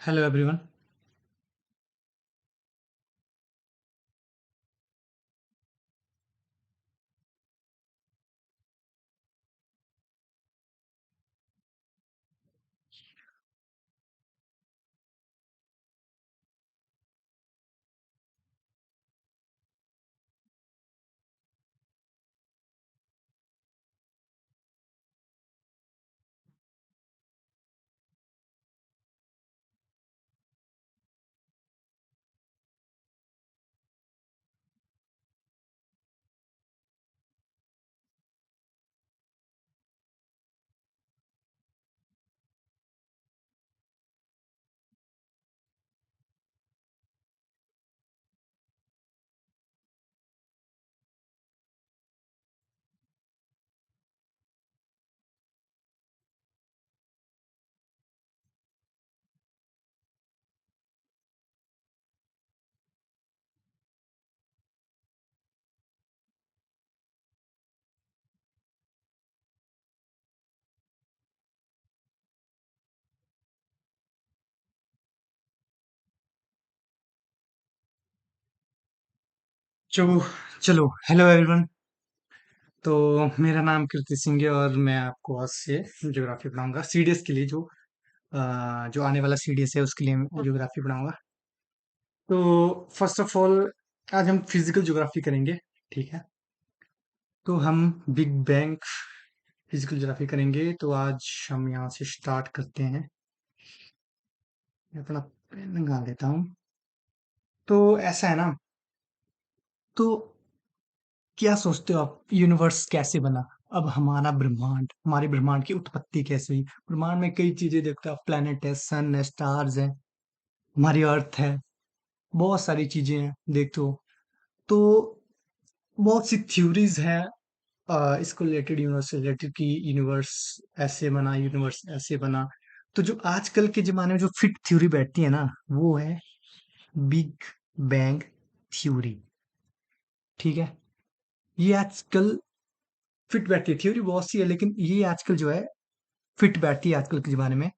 Hello everyone. चलो चलो hello everyone. तो मेरा नाम कीर्ति सिंह है और मैं आपको आज से ज्योग्राफी पढ़ाऊंगा सीडीएस के लिए जो आने वाला सीडीएस है उसके लिए मैं ज्योग्राफी पढ़ाऊंगा। तो फर्स्ट ऑफ ऑल आज हम फिजिकल ज्योग्राफी करेंगे। ठीक है। तो हम बिग बैंग फिजिकल ज्योग्राफी करेंगे। तो आज हम यहाँ से स्टार्ट करते हैं। मैं अपना पेन निकाल देता हूँ। तो ऐसा है ना। तो क्या सोचते हो आप यूनिवर्स कैसे बना? अब हमारा ब्रह्मांड हमारे ब्रह्मांड की उत्पत्ति कैसे हुई? ब्रह्मांड में कई चीजें देखते हो आप, प्लैनेट है, सन है, स्टार्स है, हमारी अर्थ है, बहुत सारी चीजें हैं देखते हो। तो बहुत सी थ्योरीज हैं इसको रिलेटेड, यूनिवर्स से रिलेटेड कि यूनिवर्स ऐसे बना, यूनिवर्स ऐसे बना। तो जो आजकल के जमाने में जो फिट थ्योरी बैठती है ना, वो है बिग बैंग थ्योरी। ठीक है। ये आजकल फिट बैठती है। थ्योरी बहुत सी है लेकिन ये आजकल जो है फिट बैठती है आजकल के ज़माने में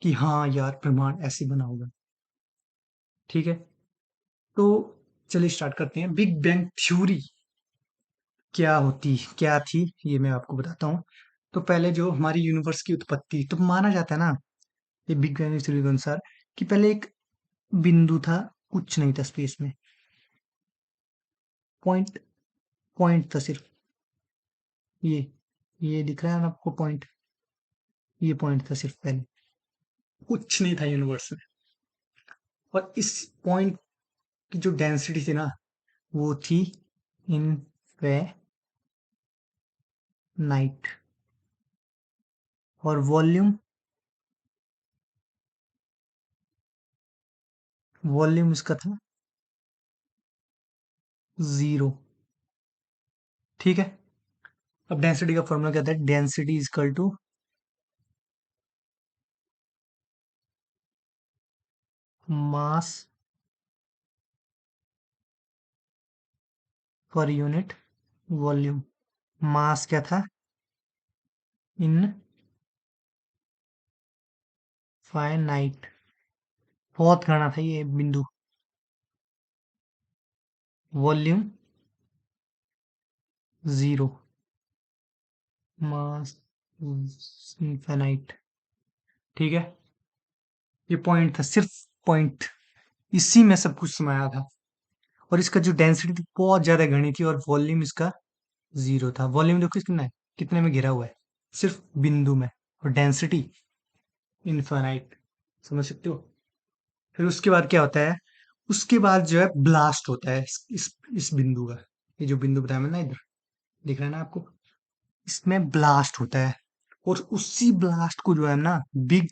कि हाँ यार, ब्रह्मांड ऐसे बना होगा। ठीक है। तो चलिए स्टार्ट करते हैं। बिग बैंग थ्योरी क्या थी, ये मैं आपको बताता हूँ। तो पहले जो हमारी यूनिवर्स की उत्पत्ति, तो माना जाता है ना, ये बिग बैंग थ्योरी के अनुसार, कि पहले एक बिंदु था, कुछ नहीं था स्पेस में। पॉइंट पॉइंट था सिर्फ। ये ये दिख रहा है ना आपको पॉइंट? ये पॉइंट था सिर्फ पहले, कुछ नहीं था यूनिवर्स में। और इस पॉइंट की जो डेंसिटी थी ना, वो थी इनफिनाइट। और वॉल्यूम इसका था जीरो। ठीक है। अब डेंसिटी का फॉर्मूला क्या था? Density is equal to mass per unit volume. मास क्या था? इनफाइनाइट। बहुत घना था ये बिंदु। Volume zero. Mass infinite. ठीक है। ये पॉइंट था, सिर्फ पॉइंट। इसी में सब कुछ समाया था। और इसका जो डेंसिटी थी बहुत ज्यादा घनी थी, और वॉल्यूम इसका जीरो था। वॉल्यूम देखो कितना है, कितने में घिरा हुआ है, सिर्फ बिंदु में। और डेंसिटी इनफाइनाइट। समझ सकते हो? फिर उसके बाद क्या होता है? उसके बाद जो है ब्लास्ट होता है इस बिंदु का। ये जो बिंदु बताया मैंने ना, इधर दिख रहा है ना आपको? इसमें ब्लास्ट होता है। और उसी ब्लास्ट को जो है ना, बिग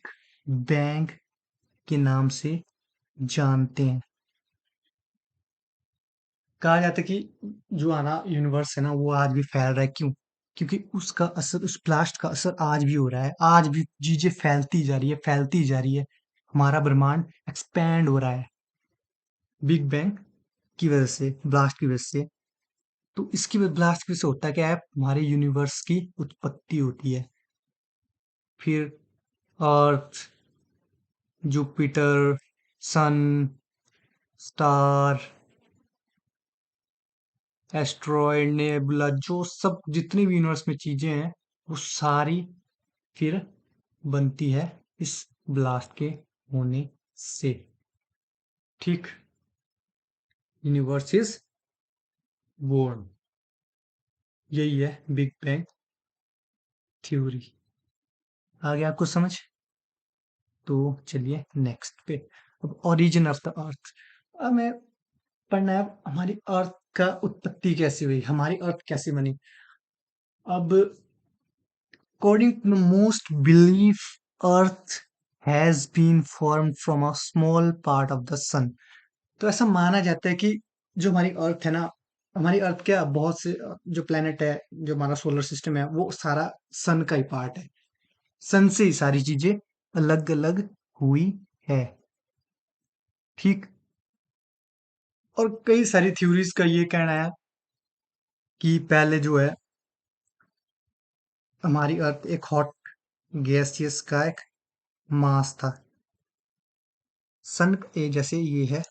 बैंग के नाम से जानते हैं। कहा जाता है कि जो आना यूनिवर्स है ना, वो आज भी फैल रहा है। क्यों? क्योंकि उसका असर, उस ब्लास्ट का असर आज भी हो रहा है। आज भी चीजें फैलती जा रही है, फैलती जा रही है। हमारा ब्रह्मांड एक्सपैंड हो रहा है बिग बैंग की वजह से, ब्लास्ट की वजह से। तो इसकी वजह, ब्लास्ट की वजह से होता क्या है, हमारे यूनिवर्स की उत्पत्ति होती है। फिर अर्थ, जुपिटर, सन, स्टार, एस्ट्रॉयड, नेबुला, जो सब जितनी भी यूनिवर्स में चीजें हैं वो सारी फिर बनती है इस ब्लास्ट के होने से। ठीक, यूनिवर्स इज बोर्न, यही है बिग बैंग थ्योरी। आ गया आपको समझ? तो चलिए नेक्स्ट पे। अब ओरिजिन ऑफ द अर्थ, अब मैं पढ़ना है अब हमारी अर्थ का उत्पत्ति कैसे हुई, हमारी अर्थ कैसे बनी। अब according to most belief, earth has been formed from a small part of the sun। तो ऐसा माना जाता है कि जो हमारी अर्थ है ना, हमारी अर्थ क्या बहुत से जो प्लेनेट है, जो हमारा सोलर सिस्टम है, वो सारा सन का ही पार्ट है। सन से ही सारी चीजें अलग अलग हुई है। ठीक, और कई सारी थ्योरीज का ये कहना है कि पहले जो है हमारी अर्थ एक हॉट गैसियस का एक मास था। सन ए जैसे ये है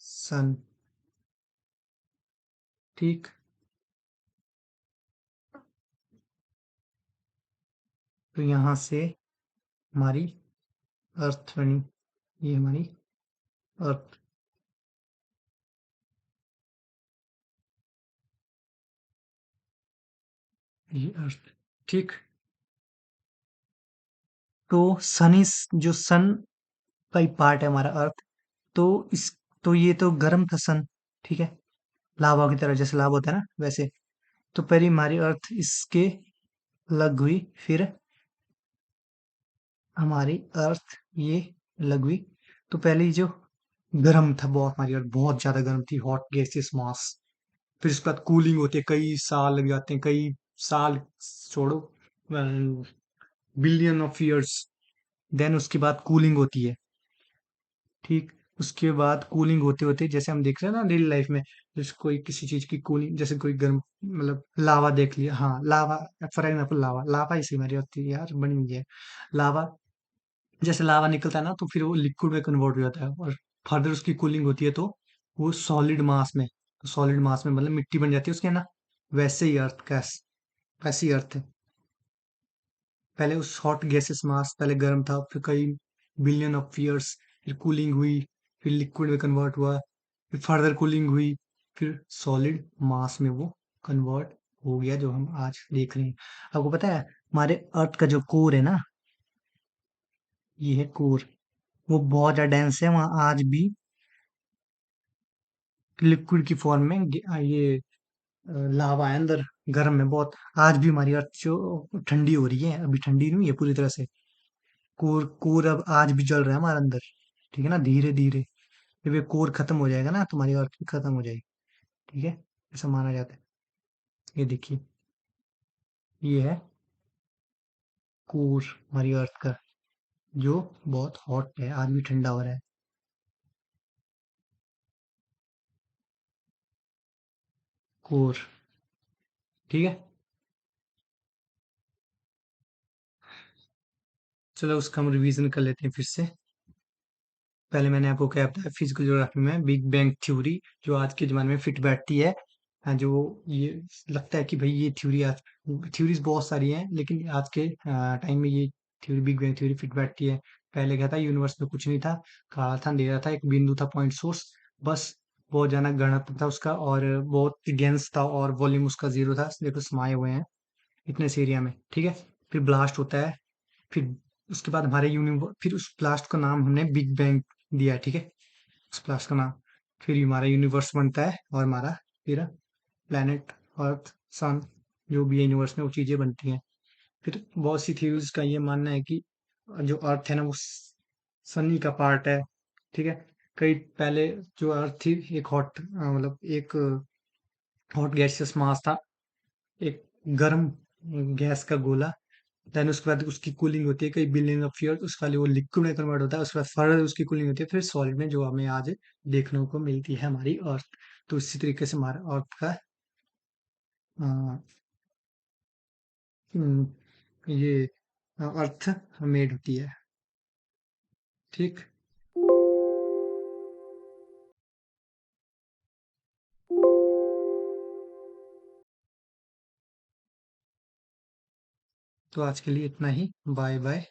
सन। ठीक, तो यहाँ से हमारी अर्थ बनी, ये हमारी अर्थ। ये अर्थ, ठीक। तो सन इस जो सन का ही पार्ट है हमारा अर्थ। तो इस तो ये तो गर्म था सन, ठीक है, लावा की तरह, जैसे लावा होता है ना वैसे। तो पहले हमारी अर्थ इसके लग हुई, फिर हमारी अर्थ ये लग हुई। तो पहले ही जो गर्म था बहुत, हमारी अर्थ बहुत ज्यादा गर्म थी, हॉट गैसियस मास। फिर उसके बाद कूलिंग होती है, कई साल लग जाते हैं, कई साल छोड़ो, बिलियन ऑफ ईयर्स। देन उसके बाद कूलिंग होती है। ठीक, उसके बाद कूलिंग होते होते जैसे हम देख रहे हैं ना डेली लाइफ में, जैसे कोई किसी चीज की कूलिंग, जैसे कोई गर्म मतलब लावा देख लिया, हाँ लावा, फॉर एग्जाम्पल लावा, लावा इसी हमारी होती है यार, बनी हुई है लावा। जैसे लावा निकलता है ना तो फिर वो लिक्विड में कन्वर्ट हो जाता है, और फर्दर उसकी कूलिंग होती है तो वो सॉलिड मास में, तो सॉलिड मास में मतलब मिट्टी बन जाती है उसके ना। वैसे ही अर्थ का, वैसी अर्थ है। पहले उस हॉट गैसेस मास पहले गर्म था, फिर कई बिलियन ऑफ ईयर्स, फिर कूलिंग हुई, फिर लिक्विड में कन्वर्ट हुआ, फिर फर्दर कूलिंग हुई, फिर सॉलिड मास में वो कन्वर्ट हो गया जो हम आज देख रहे हैं। आपको पता है हमारे अर्थ का जो कोर है ना, ये है कोर, वो बहुत ज्यादा डेंस है, वहां आज भी लिक्विड की फॉर्म में ये लावा है अंदर, गर्म है बहुत। आज भी हमारी अर्थ जो ठंडी हो रही है, अभी ठंडी नहीं है पूरी तरह से। कोर कोर अब आज भी जल रहा है हमारे अंदर, ठीक है ना, धीरे धीरे। जब ये कोर खत्म हो जाएगा ना तो हमारी अर्थ भी खत्म हो जाएगी। ठीक है, ऐसा माना जाता है। ये देखिए, ये है कोर हमारी अर्थ का, जो बहुत हॉट है, आज भी ठंडा हो रहा है। कोर, ठीक है। चलो उसका हम रिवीजन कर लेते हैं फिर से। पहले मैंने आपको क्या बताया फिजिकल ज्योग्राफी में बिग बैंग थ्योरी, जो आज के ज़माने में फिट बैठती है। जो ये लगता है कि भई ये थ्योरी आज, थ्योरीज़ बहुत सारी हैं, लेकिन आज के टाइम में ये theory big bang theory fit बैठती है। पहले क्या था, यूनिवर्स में कुछ नहीं था, काला था, अंधेरा था, एक बिंदु था पॉइंट सोर्स, बस। बहुत ज़्यादा घनत्व था उसका, और बहुत डेंस था, और वॉल्यूम उसका 0 था। देखो समाये हुए हैं इतने से एरिया में, ठीक है। फिर ब्लास्ट होता है, फिर उसके बाद हमारे यूनिवर्स, फिर उस ब्लास्ट का नाम हमने बिग बैंग दिया है, ठीक है, उस ब्लास्ट का नाम। फिर हमारा यूनिवर्स बनता है, और हमारा फिर प्लैनेट, अर्थ, सन, जो भी है यूनिवर्स में वो चीजें बनती हैं। फिर बहुत सी थ्योरीज का ये मानना है कि जो अर्थ है ना वो सनी का पार्ट है, ठीक है। कई पहले जो अर्थ थी एक हॉट मतलब एक हॉट गैसियस मास था, एक गर्म गैस का गोला। देन उसके बाद उसकी कूलिंग होती है कई बिलियन ऑफ ईयर, उसके बाद वो लिक्विड में कन्वर्ट होता है, उसके बाद फर्दर उसकी कूलिंग होती है, फिर सॉलिड में जो हमें आज देखने को मिलती है हमारी अर्थ। तो इसी तरीके से हमारा अर्थ का अ, ये अर्थ मेड होती है। ठीक। तो आज के लिए इतना ही। Bye bye.